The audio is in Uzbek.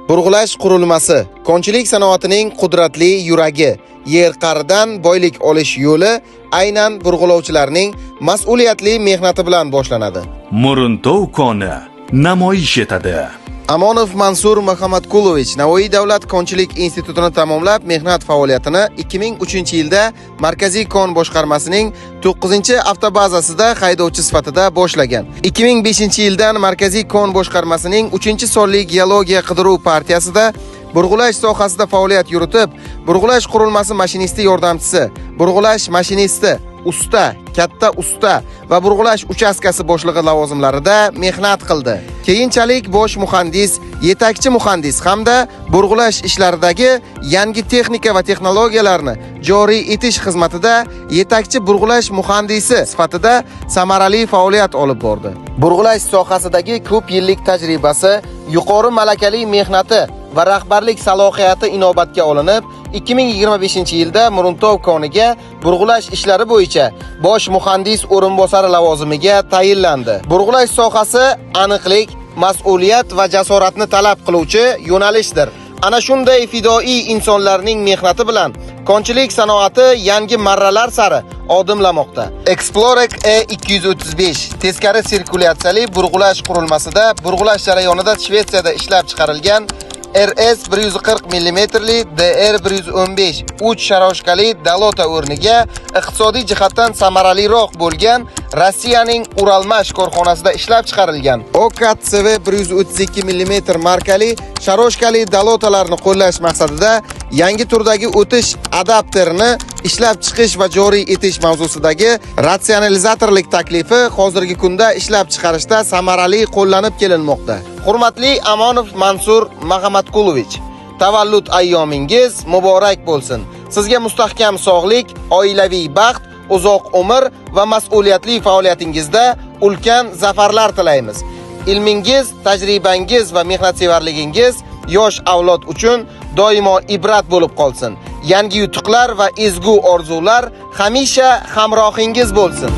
Burg'ulash qurilmasi konchilik sanoatining qudratli yuragi, yer qa'ridan boylik olish yo'li aynan burg'ulovchilarning mas'uliyatli mehnati bilan boshlanadi. Muruntov koni namoyish etadi. Amonov Mansur Muhammadqulovich Navoiy davlat konchilik institutini tamomlab, mehnat faoliyatini 2003-yilda Markaziy kon boshqarmasining 9-avtobazasida haydovchi sifatida boshlagan. 2005-yildan Markaziy kon boshqarmasining 3-sonli geologiya qidiruv partiyasida burg'ulash sohasida faoliyat yuritib, burg'ulash qurilmasi mashinisti yordamchisi, burg'ulash mashinisti, usta, katta usta va burg'ulash uchastkasi boshlig'i lavozimlarida mehnat qildi. Keyinchalik bosh muhandis, yetakchi muhandis hamda burg'ulash ishlaridagi yangi texnika va texnologiyalarni joriy etish xizmatida yetakchi burg'ulash muhandisi sifatida samarali faoliyat olib bordi. Burg'ulash sohasidagi ko'p yillik tajribasi, yuqori malakali mehnati va rahbarlik salohiyati inobatga olinib, 2025-yilda Muruntov koniga burg'ulash ishlari bo'yicha bosh muhandis o'rinbosari lavozimiga tayinlandi. Burg'ulash sohasi aniqlik, mas'uliyat va jasoratni talab qiluvchi yo'nalishdir. Ana shunday fidoiy insonlarning mehnati bilan konchilik sanoati yangi marralar sari odimlamoqda. Explorek E235 teskari sirkulyatsiyali burg'ulash qurilmasida burg'ulash jarayonida Shvetsiyada ishlab chiqarilgan RS 140 mm DR 115 uch sharoshkali dalota o'rniga iqtisodiy jihatdan samaraliroq bo'lgan Rossiyaning Uralmash korxonasida ishlab chiqarilgan OKAT CV 132 mm markali sharoshkali dalotalarni qo'llash maqsadida yangi turdagi o'tish adapterini ishlab chiqish va joriy etish mavzusidagi ratsionalizatorlik taklifi hozirgi kunda ishlab chiqarishda samarali qo'llanib kelinmoqda. Hurmatli Amonov Mansur Muhammadqulovich, tavallud ayyomingiz muborak bo'lsin. Sizga mustahkam sog'lik, oilaviy baxt, uzoq umr va mas'uliyatli faoliyatingizda ulkan zafarlar tilaymiz. Ilmingiz, tajribangiz va mehnatsevarligingiz yosh avlod uchun doimo ibrat bo'lib qolsin. Yangi yutuqlar va ezgu orzular hamisha hamrohingiz bo'lsin.